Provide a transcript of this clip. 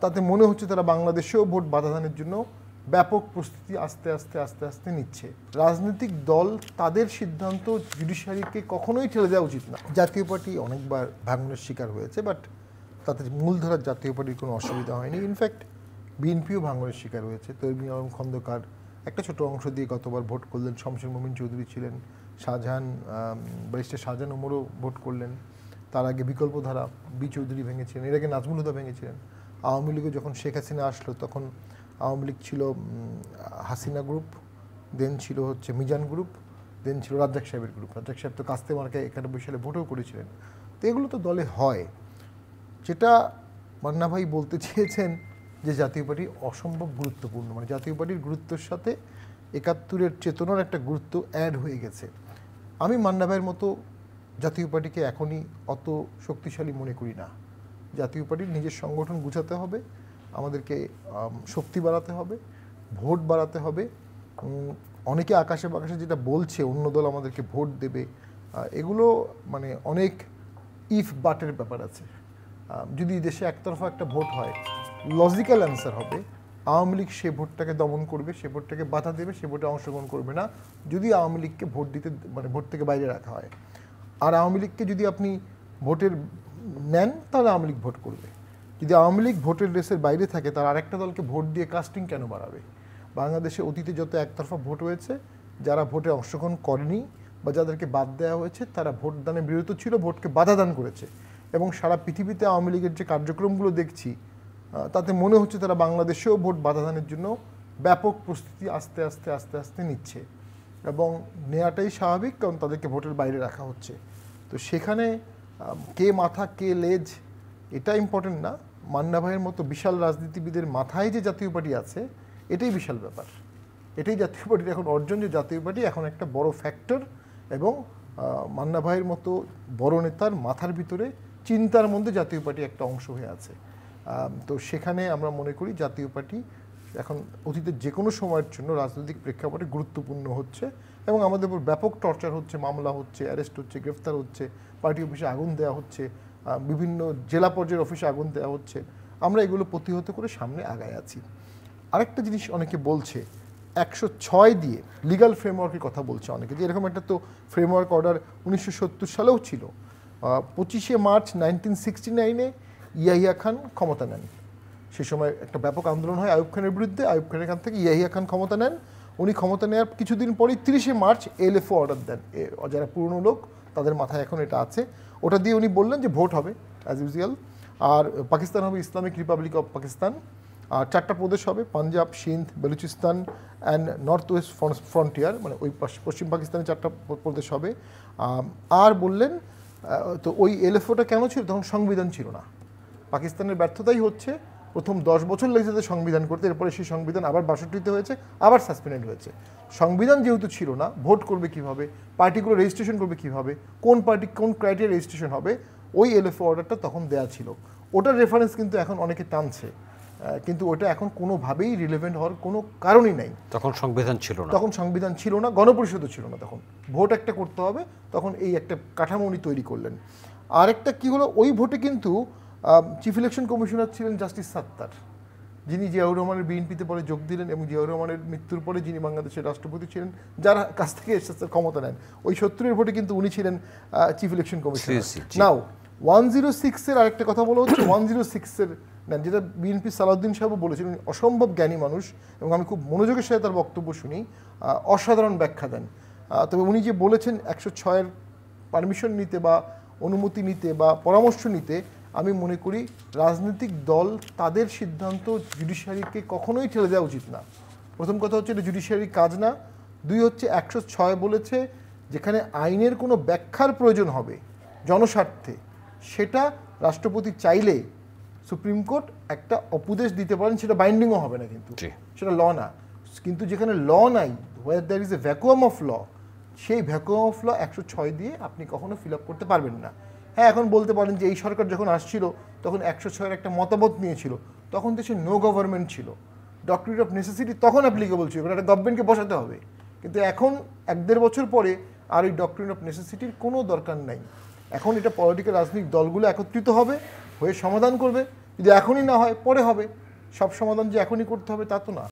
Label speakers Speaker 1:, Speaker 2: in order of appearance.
Speaker 1: তাতে মনে হচ্ছে তারা বাংলাদেশেও ভোট বাধাদানের জন্য ব্যাপক প্রস্তুতি আস্তে আস্তে আস্তে আস্তে নিচ্ছে। রাজনৈতিক দল তাদের সিদ্ধান্ত জুডিশিয়ারিকে কখনোই ঠেলে দেওয়া উচিত না। জাতীয় পার্টি অনেকবার ভাঙনের শিকার হয়েছে, বাট তাদের মূলধারার জাতীয় পার্টির কোনো অসুবিধা হয়নি। ইনফ্যাক্ট বিএনপিও ভাঙনের শিকার হয়েছে। তৈমুর আলম খন্দকার একটা ছোট অংশ দিয়ে গতবার ভোট করলেন, শমশের মোমিন চৌধুরী ছিলেন, ব্যারিস্টার শাহজাহান ওমরও ভোট করলেন। তার আগে বিকল্পধারা বি চৌধুরী ভেঙেছিলেন, এর আগে নাজমুল হুদা ভেঙেছিলেন। আওয়ামী লীগও যখন শেখ হাসিনা আসলো তখন আওয়ামী লীগ ছিল হাসিনা গ্রুপ, দেন ছিল হচ্ছে মিজান গ্রুপ, দেন ছিল রাজ্জাক সাহেবের গ্রুপ। রাজ্জাক সাহেব তো কাস্তে মার্কে 91 সালে ভোটও করেছিলেন। তো এগুলো তো দলে হয়। যেটা মান্না ভাই বলতে চেয়েছেন যে জাতীয় পার্টি অসম্ভব গুরুত্বপূর্ণ, মানে জাতীয় পার্টির গুরুত্বের সাথে 71-এর চেতনার একটা গুরুত্ব অ্যাড হয়ে গেছে। আমি মান্না ভাইয়ের মতো জাতীয় পার্টিকে এখনই অত শক্তিশালী মনে করি না। জাতীয় পার্টির নিজের সংগঠন গুছাতে হবে, আমাদেরকে শক্তি বাড়াতে হবে, ভোট বাড়াতে হবে। অনেকে আকাশে বাকাশে যেটা বলছে অন্য দল আমাদেরকে ভোট দেবে, এগুলো মানে অনেক ইফ বাটের ব্যাপার আছে। যদি দেশে একতরফা একটা ভোট হয়, লজিক্যাল অ্যান্সার হবে আওয়ামী লীগ সে ভোটটাকে দমন করবে, সে ভোটটাকে বাধা দেবে, সে ভোটে অংশগ্রহণ করবে না যদি আওয়ামী লীগকে ভোট দিতে মানে ভোট থেকে বাইরে রাখা হয়। আর আওয়ামী লীগকে যদি আপনি ভোটের নেন তাহলে আওয়ামী লীগ ভোট করবে। যদি আওয়ামী লীগ ভোটের রেসের বাইরে থাকে তার আরেকটা দলকে ভোট দিয়ে কাস্টিং কেন বাড়াবে? বাংলাদেশে অতীতে যত একতরফা ভোট হয়েছে, যারা ভোটে অংশগ্রহণ করেনি বা যাদেরকে বাদ দেওয়া হয়েছে তারা ভোটদানে বিরত ছিল, ভোটকে বাধা দান করেছে। এবং সারা পৃথিবীতে আওয়ামী লীগের যে কার্যক্রমগুলো দেখছি তাতে মনে হচ্ছে তারা বাংলাদেশেও ভোট বাধাদানের জন্য ব্যাপক প্রস্তুতি আস্তে আস্তে আস্তে আস্তে নিচ্ছে। এবং নেওয়াটাই স্বাভাবিক, কারণ তাদেরকে ভোটের বাইরে রাখা হচ্ছে। তো সেখানে কে মাথা কে লেজ এটা ইম্পর্টেন্ট না। মান্না ভাইয়ের মতো বিশাল রাজনীতিবিদের মাথায় যে জাতীয় পার্টি আছে এটাই বিশাল ব্যাপার। এটাই জাতীয় পার্টির এখন অর্জন, যে জাতীয় পার্টি এখন একটা বড় ফ্যাক্টর। এবং মান্না ভাইয়ের মতো বড় নেতার মাথার ভিতরে চিন্তার মধ্যে জাতীয় পার্টি একটা অংশ হয়ে আছে। তো সেখানে আমরা মনে করি জাতীয় পার্টি এখন অতীতের যে কোনো সময়ের জন্য রাজনৈতিক প্রেক্ষাপটে গুরুত্বপূর্ণ হচ্ছে। এবং আমাদের উপর ব্যাপক টর্চার হচ্ছে, মামলা হচ্ছে, অ্যারেস্ট হচ্ছে, গ্রেফতার হচ্ছে, পার্টি অফিসে আগুন দেওয়া হচ্ছে, বিভিন্ন জেলা পর্যায়ের অফিসে আগুন দেওয়া হচ্ছে। আমরা এগুলো প্রতিহত করে সামনে আগায় আছি। আরেকটা জিনিস অনেকে বলছে 106 দিয়ে লিগাল ফ্রেমওয়ার্কের কথা বলছে অনেকে, যে এরকম একটা তো ফ্রেমওয়ার্ক অর্ডার 1970 সালেও ছিল। 25শে মার্চ 1969-এ ইয়াহিয়া খান ক্ষমতা নেন। সে সময় একটা ব্যাপক আন্দোলন হয় আইয়ুব খানের বিরুদ্ধে। আইয়ুব খানের কাছ থেকে ইয়াহিয়া খান ক্ষমতা নেন। উনি ক্ষমতা নেওয়ার কিছুদিন পরেই 30শে মার্চ এলএফও অর্ডার দেন। যারা পুরনো লোক তাদের মাথায় এখন এটা আছে। ওটা দিয়ে উনি বললেন যে ভোট হবে অ্যাজ ইউজুয়াল, আর পাকিস্তান হবে ইসলামিক রিপাবলিক অফ পাকিস্তান, আর 4টা প্রদেশ হবে, Punjab, Sindh, Balochistan and north West frontier, মানে ওই পশ্চিম পাকিস্তানে 4টা প্রদেশ হবে। আর বললেন তো ওই এলএফওটা কেন ছিল? তখন সংবিধান ছিল না। পাকিস্তানের ব্যর্থতাই হচ্ছে প্রথম 10 বছর লেগেছে তাদের সংবিধান করতে, এরপরে সেই সংবিধান আবার 62-তে হয়েছে, আবার সাসপেন্ডেড হয়েছে। সংবিধান যেহেতু ছিল না, ভোট করবে কিভাবে, পার্টিগুলো রেজিস্ট্রেশন করবে কিভাবে, কোন পার্টি কোন ক্রাইটেরিয়া রেজিস্ট্রেশন হবে, ওই এলএফও অর্ডারটা তখন দেয়া ছিল। ওটার রেফারেন্স কিন্তু এখন অনেকে টানছে, কিন্তু ওটা এখন কোনোভাবেই রিলেভেন্ট হওয়ার কোনো কারণই নাই।
Speaker 2: তখন সংবিধান ছিল না,
Speaker 1: তখন সংবিধান ছিল না, গণপরিষদও ছিল না, তখন ভোট একটা করতে হবে, তখন এই একটা কাঠামো উনি তৈরি করলেন। আরেকটা কি হলো, ওই ভোটে কিন্তু চিফ ইলেকশন কমিশনার ছিলেন জাস্টিস সাত্তার, যিনি জিয়াউর রহমানের বিএনপিতে পরে যোগ দিলেন এবং জিয়াউর রহমানের মৃত্যুর পরে যিনি বাংলাদেশের রাষ্ট্রপতি ছিলেন, যার কাছ থেকে এরশাদ ক্ষমতা নেন, ওই 70-এর ভোটে কিন্তু উনি ছিলেন চিফ ইলেকশন কমিশনার। নাও 106-এর আরেকটা কথা বলা হচ্ছে, 106-এর নেন, যেটা বিএনপি সালাউদ্দিন সাহেবও বলেছিলেন, অসম্ভব জ্ঞানী মানুষ এবং আমি খুব মনোযোগের সাথে তার বক্তব্য শুনি, অসাধারণ ব্যাখ্যা দেন। তবে উনি যে বলেছেন 106-এর পারমিশন নিতে বা অনুমতি নিতে বা পরামর্শ নিতে, আমি মনে করি রাজনৈতিক দল তাদের সিদ্ধান্ত জুডিশিয়ারিকে কখনোই ঠেলে দেওয়া উচিত না। প্রথম কথা হচ্ছে এটা জুডিশিয়ারির কাজ না। 2 হচ্ছে 106 বলেছে যেখানে আইনের কোনো ব্যাখ্যার প্রয়োজন হবে জনস্বার্থে, সেটা রাষ্ট্রপতি চাইলে সুপ্রিম কোর্ট একটা উপদেশ দিতে পারেন, সেটা বাইন্ডিংও হবে না, কিন্তু সেটা ল না। কিন্তু যেখানে ল নাই, where there is a vacuum of law, সেই ভ্যাকুয়াম অফ ল 106 দিয়ে আপনি কখনো ফিল আপ করতে পারবেন না। হ্যাঁ, এখন বলতে পারেন যে এই সরকার যখন আসছিল তখন 106-এর একটা মতামত নিয়েছিল, তখন দেশে নো গভর্নমেন্ট ছিল, ডক্ট্রিন অফ নেসেসিটি তখন অ্যাপ্লিকেবল ছিল, একটা গভর্নমেন্টকে বসাতে হবে। কিন্তু এখন 1-1.5 বছর পরে আর ওই ডক্ট্রিন অফ নেসেসিটির কোনো দরকার নাই। এখন এটা পলিটিক্যাল রাজনৈতিক দলগুলো একত্রিত হবে, হয়ে সমাধান করবে, যদি এখনই না হয় পরে হবে, সব সমাধান যে এখনই করতে হবে তা তো না।